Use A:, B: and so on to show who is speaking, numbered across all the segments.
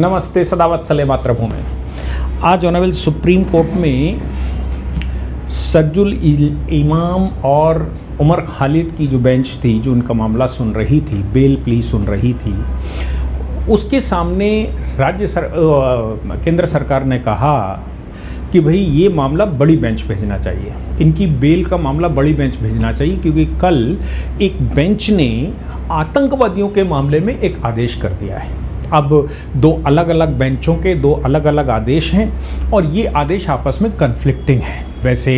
A: नमस्ते सदावत्सले मातृभूमि। आज ऑनरेबल सुप्रीम कोर्ट में सज्जुल इमाम और उमर खालिद की जो बेंच थी, जो उनका मामला सुन रही थी, बेल प्ली सुन रही थी, उसके सामने केंद्र सरकार ने कहा कि भाई ये मामला बड़ी बेंच भेजना चाहिए, इनकी बेल का मामला बड़ी बेंच भेजना चाहिए, क्योंकि कल एक बेंच ने आतंकवादियों के मामले में एक आदेश कर दिया है। अब दो अलग अलग बेंचों के दो अलग अलग आदेश हैं और ये आदेश आपस में कन्फ्लिक्टिंग हैं। वैसे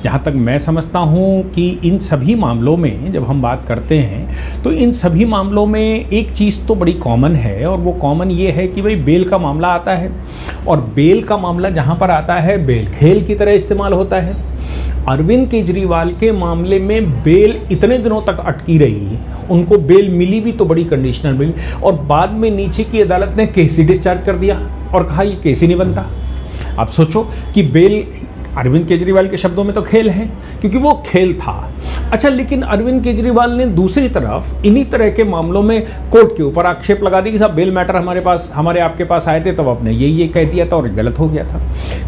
A: जहाँ तक मैं समझता हूँ कि इन सभी मामलों में जब हम बात करते हैं तो इन सभी मामलों में एक चीज़ तो बड़ी कॉमन है, और वो कॉमन ये है कि भाई बेल का मामला आता है, और बेल का मामला जहाँ पर आता है बेल खेल की तरह इस्तेमाल होता है। अरविंद केजरीवाल के मामले में बेल इतने दिनों तक अटकी रही, उनको बेल मिली भी तो बड़ी कंडीशनल मिली, और बाद में नीचे की अदालत ने केस ही डिस्चार्ज कर दिया और कहा ये केस ही नहीं बनता। आप सोचो कि बेल अरविंद केजरीवाल के शब्दों में तो खेल है, क्योंकि वो खेल था। अच्छा, लेकिन अरविंद केजरीवाल ने दूसरी तरफ इन्हीं तरह के मामलों में कोर्ट के ऊपर आक्षेप लगा दी कि साहब बेल मैटर हमारे आपके पास आए थे तब आपने ये कह दिया था और गलत हो गया था।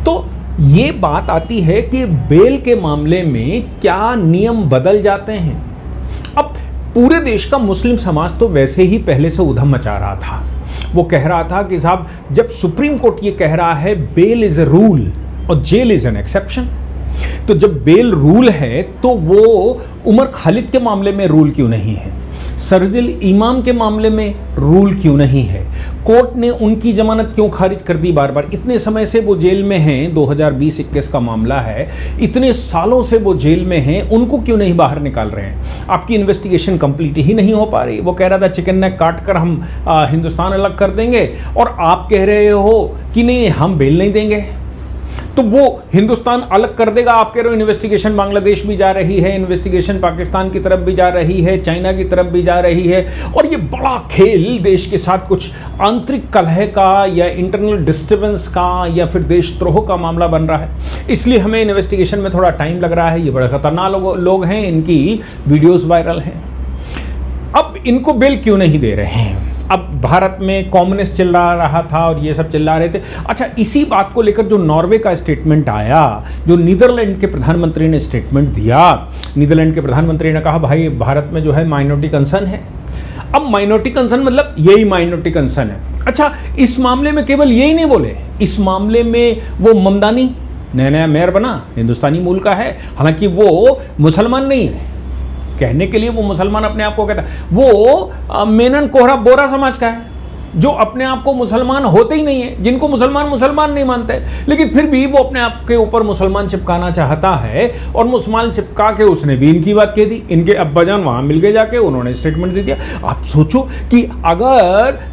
A: तो ये बात आती है कि बेल के मामले में क्या नियम बदल जाते हैं। अब पूरे देश का मुस्लिम समाज तो वैसे ही पहले से उधम मचा रहा था। वो कह रहा था कि साहब जब सुप्रीम कोर्ट ये कह रहा है बेल इज अ रूल और जेल इज एन एक्सेप्शन, तो जब बेल रूल है तो वो उमर खालिद के मामले में रूल क्यों नहीं है, सज्जुल इमाम के मामले में रूल क्यों नहीं है, कोर्ट ने उनकी जमानत क्यों खारिज कर दी बार बार। इतने समय से वो जेल में हैं, 2020-21 का मामला है, इतने सालों से वो जेल में हैं, उनको क्यों नहीं बाहर निकाल रहे हैं। आपकी इन्वेस्टिगेशन कंप्लीट ही नहीं हो पा रही। वो कह रहा था चिकन नेक काट कर हम हिंदुस्तान अलग कर देंगे, और आप कह रहे हो कि नहीं हम बेल नहीं देंगे, तो वो हिंदुस्तान अलग कर देगा। आप कह रहे हो इन्वेस्टिगेशन बांग्लादेश भी जा रही है, इन्वेस्टिगेशन पाकिस्तान की तरफ भी जा रही है, चाइना की तरफ भी जा रही है, और ये बड़ा खेल देश के साथ कुछ आंतरिक कलह का या इंटरनल डिस्टर्बेंस का या फिर देशद्रोह का मामला बन रहा है। इसलिए हमें इन्वेस्टिगेशन में थोड़ा टाइम लग रहा है। ये बड़े खतरनाक लोग हैं, इनकी वीडियोस वायरल हैं। अब इनको बेल क्यों नहीं दे रहे हैं। अब भारत में कम्युनिस्ट चिल्ला रहा था और ये सब चिल्ला रहे थे। अच्छा, इसी बात को लेकर जो नॉर्वे का स्टेटमेंट आया, जो नीदरलैंड के प्रधानमंत्री ने स्टेटमेंट दिया, नीदरलैंड के प्रधानमंत्री ने कहा भाई भारत में जो है माइनॉरिटी कंसर्न है। अब माइनॉरिटी कंसर्न मतलब यही माइनॉरिटी कंसर्न है। अच्छा, इस मामले में केवल यही नहीं बोले, इस मामले में वो ममदानी नया मेयर बना, हिंदुस्तानी मूल का है, हालांकि वो मुसलमान नहीं है, कहने के लिए वो मुसलमान अपने आप को कहता है, वो मेनन कोहरा बोरा समाज का है, जो अपने आप को मुसलमान होते ही नहीं है, जिनको मुसलमान नहीं मानते, लेकिन फिर भी वो अपने आप के ऊपर मुसलमान चिपकाना चाहता है, और मुसलमान चिपका के उसने भी इनकी बात कह दी। इनके अब्बाजान वहां मिल गए, जाके उन्होंने स्टेटमेंट दे दिया। आप सोचो कि अगर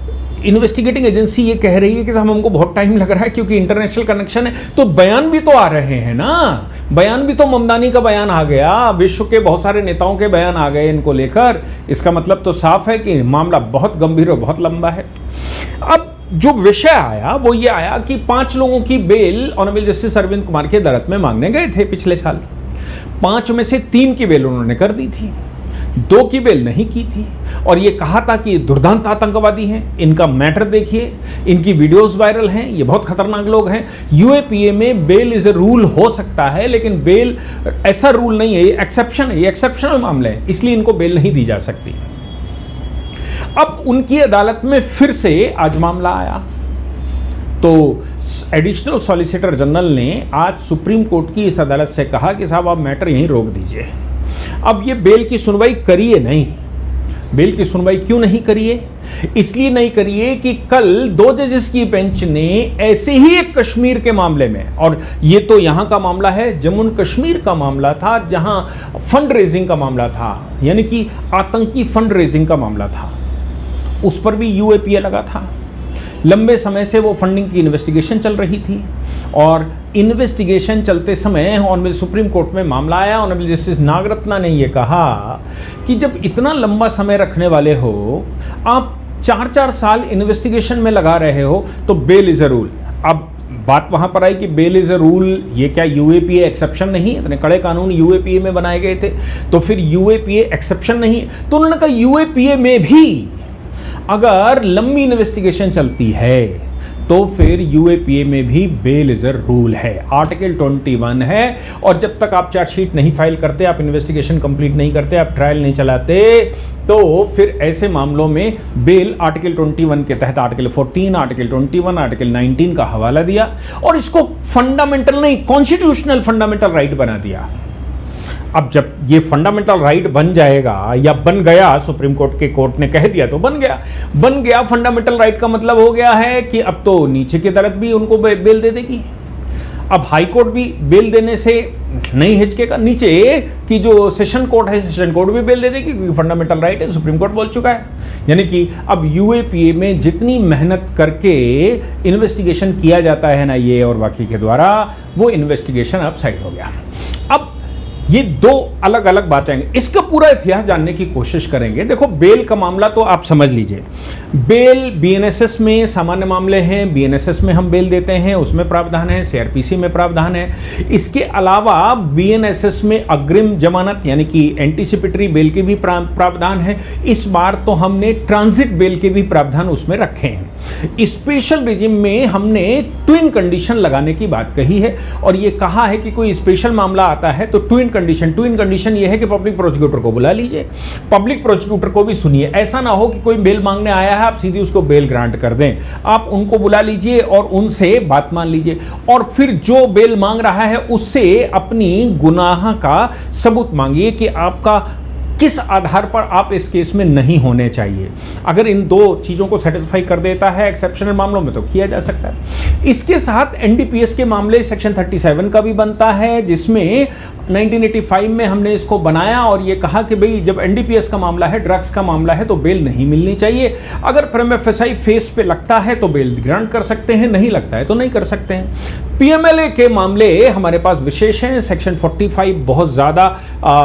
A: इन्वेस्टिगेटिंग एजेंसी ये कह रही है कि हमको बहुत टाइम लग रहा है क्योंकि इंटरनेशनल कनेक्शन है, तो बयान भी तो आ रहे हैं ना, बयान भी तो ममदानी का बयान आ गया, विश्व के बहुत सारे नेताओं के बयान आ गए इनको लेकर। इसका मतलब तो साफ है कि मामला बहुत गंभीर और बहुत लंबा है। अब जो विषय आया वो ये आया कि 5 लोगों की bail honourable justice Arvind Kumar की अदालत में मांगने गए थे पिछले साल। 5 में से 3 की बेल उन्होंने कर दी थी, 2 की बेल नहीं की थी, और ये कहा था कि ये दुर्दांत आतंकवादी हैं, इनका मैटर देखिए, इनकी वीडियोस वायरल हैं, ये बहुत खतरनाक लोग हैं। यूएपीए में बेल इज ए रूल हो सकता है, लेकिन बेल ऐसा रूल नहीं है, ये एक्सेप्शन है, ये एक्सेप्शनल मामले है, इसलिए इनको बेल नहीं दी जा सकती। अब उनकी अदालत में फिर से आज मामला आया, तो एडिशनल सॉलिसिटर जनरल ने आज सुप्रीम कोर्ट की इस अदालत से कहा कि साहब आप मैटर यहीं रोक दीजिए। अब ये बेल की सुनवाई करिए नहीं। बेल की सुनवाई क्यों नहीं करिए? इसलिए नहीं करिए कि कल 2 जजेस की बेंच ने ऐसे ही एक कश्मीर के मामले में, और ये तो यहां का मामला है, जम्मू कश्मीर का मामला था, जहां फंड रेजिंग का मामला था, यानी कि आतंकी फंड रेजिंग का मामला था, उस पर भी यूएपीए लगा था। लंबे समय से वो फंडिंग की इन्वेस्टिगेशन चल रही थी, और इन्वेस्टिगेशन चलते समय ऑनरेबल सुप्रीम कोर्ट में मामला आया। ऑनरेबल जस्टिस नागरत्ना ने ये कहा कि जब इतना लंबा समय रखने वाले हो, आप 4-4 साल इन्वेस्टिगेशन में लगा रहे हो, तो बेल इज अ रूल। अब बात वहां पर आई कि बेल इज अ रूल, ये क्या यूएपीए एक्सेप्शन नहीं? इतने कड़े कानून यूएपीए में बनाए गए थे, तो फिर यूएपीए एक्सेप्शन नहीं? तो उन्होंने कहा यूएपीए में भी अगर लंबी इन्वेस्टिगेशन चलती है तो फिर यूएपीए में भी बेल इज अ रूल है, आर्टिकल 21 है। और जब तक आप चार्जशीट नहीं फाइल करते, आप इन्वेस्टिगेशन कंप्लीट नहीं करते, आप ट्रायल नहीं चलाते, तो फिर ऐसे मामलों में बेल आर्टिकल 21 के तहत आर्टिकल 14, आर्टिकल 21, आर्टिकल 19 का हवाला दिया और इसको फंडामेंटल नहीं, कॉन्स्टिट्यूशनल फंडामेंटल राइट बना दिया। अब जब ये फंडामेंटल राइट बन जाएगा या बन गया, सुप्रीम कोर्ट के कोर्ट ने कह दिया तो बन गया फंडामेंटल राइट का मतलब हो गया है कि अब तो नीचे की अदालत भी उनको बेल दे देगी। अब हाई कोर्ट भी बेल देने से नहीं हिचकेगा, नीचे की जो सेशन कोर्ट है, सेशन कोर्ट भी बेल दे देगी क्योंकि फंडामेंटल राइट है, सुप्रीम कोर्ट बोल चुका है। यानी कि अब यूएपीए में जितनी मेहनत करके इन्वेस्टिगेशन किया जाता है ना ये और बाकी के द्वारा, वो इन्वेस्टिगेशन अब साइड हो गया। अब ये दो अलग अलग बातें हैं, इसका पूरा इतिहास जानने की कोशिश करेंगे। देखो, बेल का मामला तो आप समझ लीजिए, बेल बीएनएसएस में सामान्य मामले हैं, बीएनएसएस में हम बेल देते हैं, उसमें प्रावधान है, सीआरपीसी में प्रावधान है। इसके अलावा बीएनएसएस में अग्रिम जमानत यानी कि एंटीसिपेटरी बेल के भी प्रावधान है। इस बार तो हमने ट्रांजिट बेल के भी प्रावधान उसमें रखे हैं। स्पेशल रिजिम में हमने ट्विन कंडीशन लगाने की बात कही है और ये कहा है कि कोई स्पेशल मामला आता है तो ट्विन कंडीशन ये है कि पब्लिक प्रोसिक्यूटर को बुला लीजिए, पब्लिक प्रोसिक्यूटर को भी सुनिए। ऐसा ना हो कि कोई बेल मांगने आया है आप सीधी उसको बेल ग्रांट कर दें, आप उनको बुला लीजिए और उनसे बात मान लीजिए और फिर जो बेल मांग रहा है उससे अपनी गुनाह का सबूत मांगिए कि आपका किस आधार पर आप इस केस में नहीं होने चाहिए। अगर इन दो चीज़ों को सेटिस्फाई कर देता है एक्सेप्शनल मामलों में तो किया जा सकता है। इसके साथ एनडीपीएस के मामले सेक्शन 37 का भी बनता है, जिसमें 1985 में हमने इसको बनाया और ये कहा कि भाई जब एनडीपीएस का मामला है, ड्रग्स का मामला है, तो बेल नहीं मिलनी चाहिए। अगर प्रीमा फेसाई फेस पे लगता है तो बेल ग्रांट कर सकते हैं, नहीं लगता है तो नहीं कर सकते हैं। पीएमएलए के मामले हमारे पास विशेष हैं, सेक्शन 45 बहुत ज़्यादा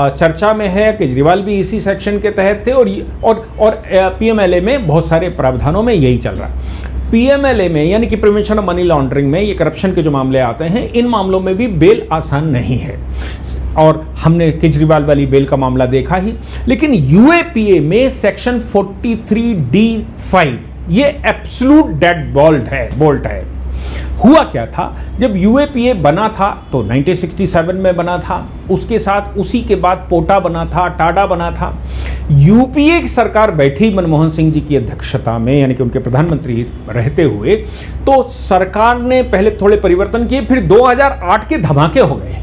A: चर्चा में है, केजरीवाल भी इसी सेक्शन के तहत थे और पीएमएलए में बहुत सारे प्रावधानों में यही चल रहा है। पीएमएलए में यानी कि प्रिवेंशन ऑफ मनी लॉन्ड्रिंग में ये करप्शन के जो मामले आते हैं, इन मामलों में भी बेल आसान नहीं है और हमने केजरीवाल वाली बेल का मामला देखा ही। लेकिन यूएपीए में सेक्शन 43D5 ये एब्सोल्यूट डेड बोल्ट है। हुआ क्या था, जब यूएपीए बना था तो 1967 में बना था, उसके साथ उसी के बाद पोटा बना था, टाडा बना था। यूपीए की सरकार बैठी मनमोहन सिंह जी की अध्यक्षता में, यानी कि उनके प्रधानमंत्री रहते हुए, तो सरकार ने पहले थोड़े परिवर्तन किए, फिर 2008 के धमाके हो गए।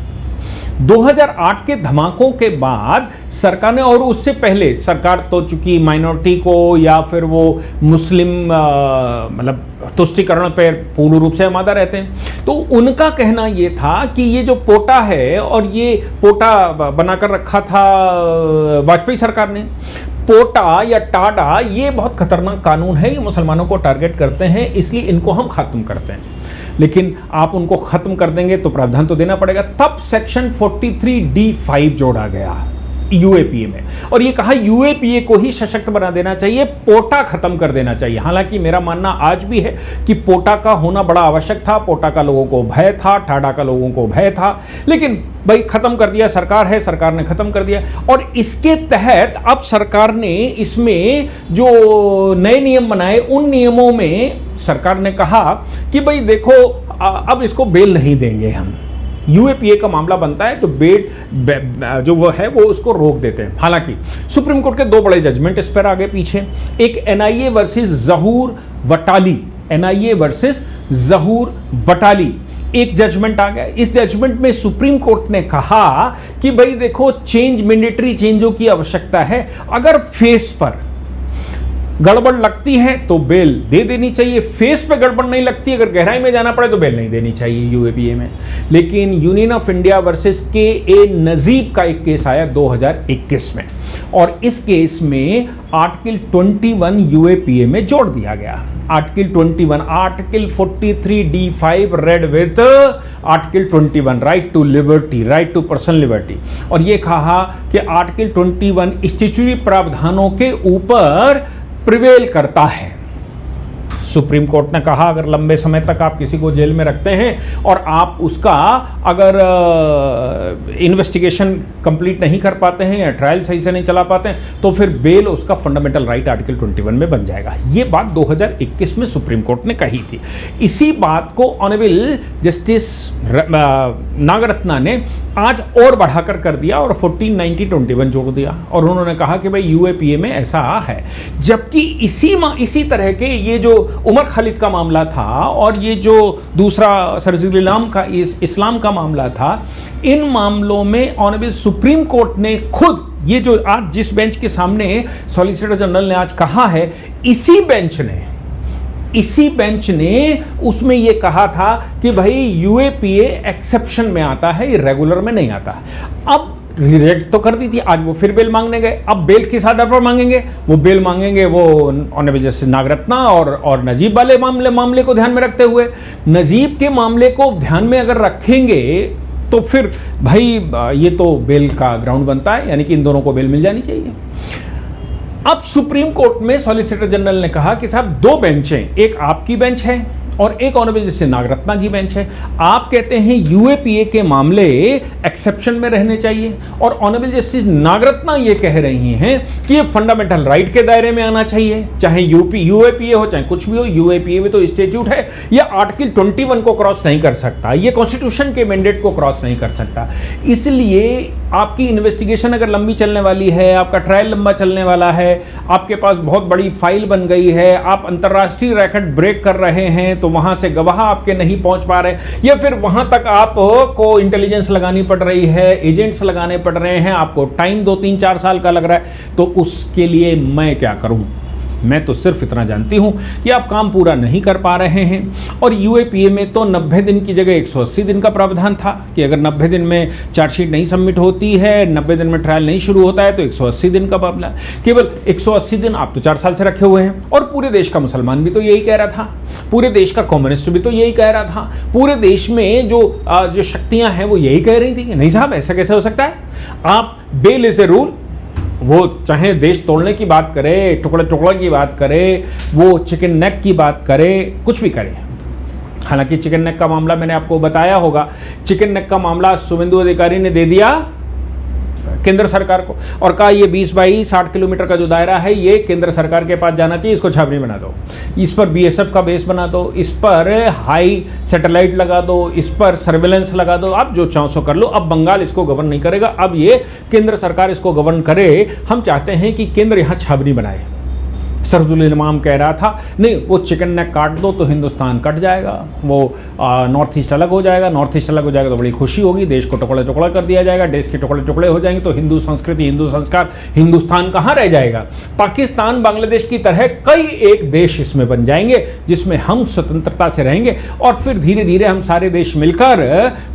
A: 2008 के धमाकों के बाद सरकार ने, और उससे पहले सरकार तो चूंकि माइनॉरिटी को या फिर वो मुस्लिम मतलब तुष्टिकरण पर पूर्ण रूप से आमादा रहते हैं, तो उनका कहना ये था कि ये जो पोटा है, और ये पोटा बनाकर रखा था वाजपेयी सरकार ने, पोटा या टाडा ये बहुत खतरनाक कानून है, ये मुसलमानों को टारगेट करते हैं, इसलिए इनको हम खत्म करते हैं। लेकिन आप उनको खत्म कर देंगे तो प्रावधान तो देना पड़ेगा। तब सेक्शन 43D5 जोड़ा गया यूएपीए में और ये कहा यूएपीए को ही सशक्त बना देना चाहिए, पोटा खत्म कर देना चाहिए। हालांकि मेरा मानना आज भी है कि पोटा का होना बड़ा आवश्यक था, पोटा का लोगों को भय था, टाडा का लोगों को भय था, लेकिन भाई खत्म कर दिया, सरकार है, सरकार ने खत्म कर दिया। और इसके तहत अब सरकार ने इसमें जो नए नियम बनाए, उन नियमों में सरकार ने कहा कि भाई देखो अब इसको बेल नहीं देंगे हम। यूएपीए का मामला बनता है तो जो वो है वो उसको रोक देते हैं। हालांकि सुप्रीम कोर्ट के दो बड़े जजमेंट इस पर आगे पीछे, एक एनआईए वर्सेस जहूर बटाली, एनआईए वर्सेस जहूर बटाली एक जजमेंट आ गया। इस जजमेंट में सुप्रीम कोर्ट ने कहा कि भाई देखो मैंडेटरी चेंजों की आवश्यकता है, अगर फेस पर गड़बड़ लगती है तो बेल दे देनी चाहिए, फेस पे गड़बड़ नहीं लगती, अगर गहराई में जाना पड़े तो बेल नहीं देनी चाहिए यूएपीए में। लेकिन यूनियन ऑफ इंडिया वर्सेस के नजीब का एक केस आया 2021 में और इस केस में आर्टिकल 21 यूएपीए में जोड़ दिया गया। Article 21, article 43D5 read with article 21 right to liberty, right to personal liberty, और ये कहा कि आर्टिकल 21 स्टैट्यूटरी प्रावधानों के ऊपर प्रिवेल करता है। सुप्रीम कोर्ट ने कहा अगर लंबे समय तक आप किसी को जेल में रखते हैं और आप उसका अगर इन्वेस्टिगेशन कंप्लीट नहीं कर पाते हैं या ट्रायल सही से नहीं चला पाते हैं तो फिर बेल उसका फंडामेंटल राइट आर्टिकल 21 में बन जाएगा। ये बात 2021 में सुप्रीम कोर्ट ने कही थी। इसी बात को ऑनरेबल जस्टिस नागरत्ना ने आज और बढ़ाकर कर दिया और 1490-21 जोड़ दिया और उन्होंने कहा कि भाई यूएपीए में ऐसा है। जबकि इसी तरह के ये जो उमर खालिद का मामला था और ये जो दूसरा सरजील इस्लाम का मामला था, इन मामलों में ऑनरेबल सुप्रीम कोर्ट ने खुद ये जो आज जिस बेंच के सामने सॉलिसिटर जनरल ने आज कहा है, इसी बेंच ने उसमें ये कहा था कि भाई यूएपीए एक्सेप्शन में आता है, ये रेगुलर में नहीं आता। अब रिजेक्ट तो कर दी थी, आज वो फिर बेल मांगने गए। अब बेल किस आधार पर मांगेंगे? वो बेल मांगेंगे वो ऑनरेबल जस्टिस नागरत्ना और नजीब वाले मामले को ध्यान में रखते हुए। नजीब के मामले को ध्यान में अगर रखेंगे तो फिर भाई ये तो बेल का ग्राउंड बनता है, यानी कि इन दोनों को बेल मिल जानी चाहिए। अब सुप्रीम कोर्ट में सॉलिसिटर जनरल ने कहा कि साहब दो बेंच हैं, एक आपकी बेंच है और एक ऑनरेबल जस्टिस नागरत्ना की बेंच है। आप कहते हैं यूएपीए के मामले एक्सेप्शन में रहने चाहिए और ऑनरेबल जस्टिस नागरत्ना ये कह रही हैं कि ये फंडामेंटल राइट के दायरे में आना चाहिए, चाहे यूएपीए हो चाहे कुछ भी हो। यूएपीए में तो स्टैट्यूट है, ये आर्टिकल 21 को क्रॉस नहीं कर सकता, ये कॉन्स्टिट्यूशन के मैंडेट को क्रॉस नहीं कर सकता। इसलिए आपकी इन्वेस्टिगेशन अगर लंबी चलने वाली है, आपका ट्रायल लंबा चलने वाला है, आपके पास बहुत बड़ी फाइल बन गई है, आप अंतर्राष्ट्रीय रैकेट ब्रेक कर रहे हैं तो वहां से गवाह आपके नहीं पहुंच पा रहे, या फिर वहां तक आपको इंटेलिजेंस लगानी पड़ रही है, एजेंट्स लगाने पड़ रहे हैं, आपको टाइम 2-3-4 साल का लग रहा है, तो उसके लिए मैं क्या करूं? मैं तो सिर्फ इतना जानती हूं कि आप काम पूरा नहीं कर पा रहे हैं। और यूएपीए में तो 90 दिन की जगह 180 दिन का प्रावधान था कि अगर 90 दिन में चार्जशीट नहीं सबमिट होती है, 90 दिन में ट्रायल नहीं शुरू होता है तो 180 दिन का मामला। केवल 180 दिन आप तो 4 साल से रखे हुए हैं। और पूरे देश का मुसलमान भी तो यही कह रहा था, पूरे देश का कम्युनिस्ट भी तो यही कह रहा था, पूरे देश में जो शक्तियां हैं वो यही कह रही थी कि नहीं साहब ऐसा कैसे हो सकता है। आप बेल इज ए रूल, वो चाहे देश तोड़ने की बात करे, टुकड़े की बात करे, वो चिकन नेक की बात करे, कुछ भी करे। हालांकि चिकन नेक का मामला मैंने आपको बताया होगा, चिकन नेक का मामला शुभेंदु अधिकारी ने दे दिया केंद्र सरकार को और कहा ये 20 बाई 60 किलोमीटर का जो दायरा है ये केंद्र सरकार के पास जाना चाहिए, इसको छावनी बना दो, इस पर बीएसएफ का बेस बना दो, इस पर हाई सैटेलाइट लगा दो, इस पर सर्वेलेंस लगा दो, आप जो चाहो सो कर लो। अब बंगाल इसको गवर्न नहीं करेगा, अब ये केंद्र सरकार इसको गवर्न करे। हम चाहते हैं कि केंद्र यहाँ छावनी बनाए। सरजुल इमाम कह रहा था नहीं वो चिकन नेक काट दो तो हिंदुस्तान कट जाएगा, वो नॉर्थ ईस्ट अलग हो जाएगा, नॉर्थ ईस्ट अलग हो जाएगा तो बड़ी खुशी होगी, देश को टुकड़े टुकड़ा कर दिया जाएगा, देश के टुकड़े टुकड़े हो जाएंगे तो हिंदू संस्कृति, हिंदू संस्कार, हिंदुस्तान कहाँ रह जाएगा। पाकिस्तान बांग्लादेश की तरह कई एक देश इसमें बन जाएंगे जिसमें हम स्वतंत्रता से रहेंगे और फिर धीरे धीरे हम सारे देश मिलकर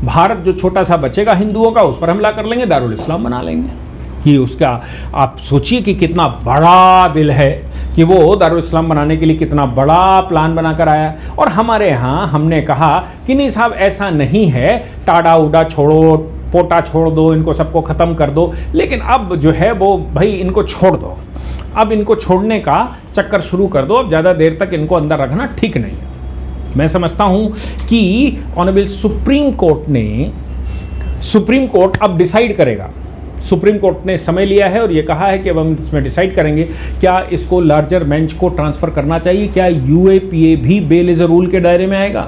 A: भारत जो छोटा सा बचेगा हिंदुओं का उस पर हमला कर लेंगे, दारुल इस्लाम बना लेंगे। कि उसका आप सोचिए कि कितना बड़ा दिल है कि वो दारुल इस्लाम बनाने के लिए कितना बड़ा प्लान बनाकर आया। और हमारे यहाँ हमने कहा कि नहीं साहब ऐसा नहीं है, टाडा उडा छोड़ो, पोटा छोड़ दो, इनको सबको ख़त्म कर दो। लेकिन अब जो है वो भाई इनको छोड़ दो, अब इनको छोड़ने का चक्कर शुरू कर दो, अब ज़्यादा देर तक इनको अंदर रखना ठीक नहीं है। मैं समझता हूँ कि ऑनरेबल सुप्रीम कोर्ट अब डिसाइड करेगा। सुप्रीम कोर्ट ने समय लिया है और ये कहा है कि अब हम इसमें डिसाइड करेंगे क्या इसको लार्जर बेंच को ट्रांसफ़र करना चाहिए, क्या यूएपीए भी बेल इज़ अ रूल के दायरे में आएगा,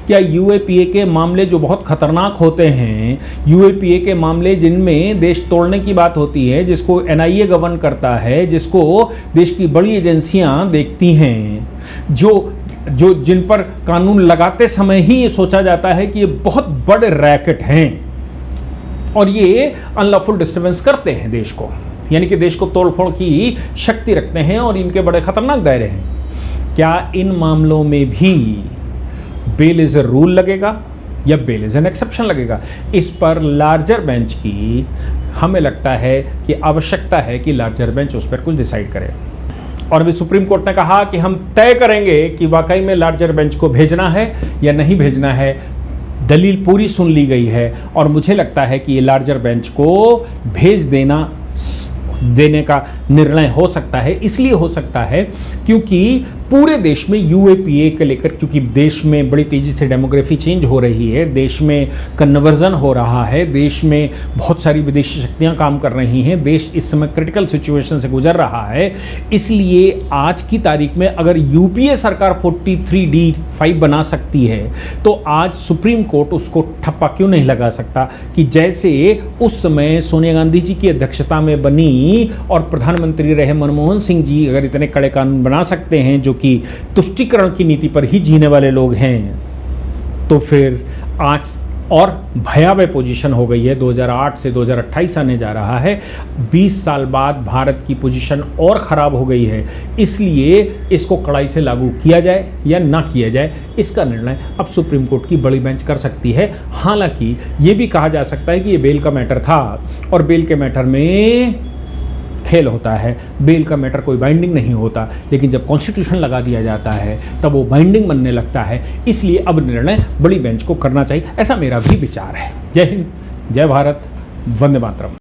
A: क्या यूएपीए के मामले जो बहुत खतरनाक होते हैं, यूएपीए के मामले जिनमें देश तोड़ने की बात होती है, जिसको एनआईए गवर्न करता है, जिसको देश की बड़ी एजेंसियां देखती हैं, जो जिन पर कानून लगाते समय ही ये सोचा जाता है कि ये बहुत बड़े रैकेट हैं और ये अनलॉफुल डिस्टर्बेंस करते हैं देश को, यानी कि देश को तोड़फोड़ की शक्ति रखते हैं और इनके बड़े खतरनाक दायरे हैं, क्या इन मामलों में भी बेल इज अ रूल लगेगा या बेल इज एन एक्सेप्शन लगेगा? इस पर लार्जर बेंच की हमें लगता है कि आवश्यकता है कि लार्जर बेंच उस पर कुछ डिसाइड करे। और अभी सुप्रीम कोर्ट ने कहा कि हम तय करेंगे कि वाकई में लार्जर बेंच को भेजना है या नहीं भेजना है। दलील पूरी सुन ली गई है और मुझे लगता है कि ये लार्जर बेंच को भेज देने का निर्णय हो सकता है। इसलिए हो सकता है क्योंकि पूरे देश में यूएपीए के लेकर, क्योंकि देश में बड़ी तेज़ी से डेमोग्राफी चेंज हो रही है, देश में कन्वर्जन हो रहा है, देश में बहुत सारी विदेशी शक्तियां काम कर रही हैं, देश इस समय क्रिटिकल सिचुएशन से गुजर रहा है। इसलिए आज की तारीख में अगर यूपीए सरकार 43D5 बना सकती है तो आज सुप्रीम कोर्ट उसको ठप्पा क्यों नहीं लगा सकता कि जैसे उस समय सोनिया गांधी जी की अध्यक्षता में बनी और प्रधानमंत्री रहे मनमोहन सिंह जी अगर इतने कड़े कानून बना सकते हैं जो कि तुष्टीकरण की नीति पर ही जीने वाले लोग हैं, तो फिर आज और भयावह पोजीशन हो गई है। 2008 से 2028 आने जा रहा है, 20 साल बाद भारत की पोजीशन और ख़राब हो गई है। इसलिए इसको कड़ाई से लागू किया जाए या ना किया जाए, इसका निर्णय अब सुप्रीम कोर्ट की बड़ी बेंच कर सकती है। हालांकि ये भी कहा जा सकता है कि ये बेल का मैटर था और बेल के मैटर में खेल होता है, बेल का मैटर कोई बाइंडिंग नहीं होता, लेकिन जब कॉन्स्टिट्यूशन लगा दिया जाता है तब वो बाइंडिंग बनने लगता है। इसलिए अब निर्णय बड़ी बेंच को करना चाहिए, ऐसा मेरा भी विचार है। जय हिंद, जय भारत, वंदे मातरम।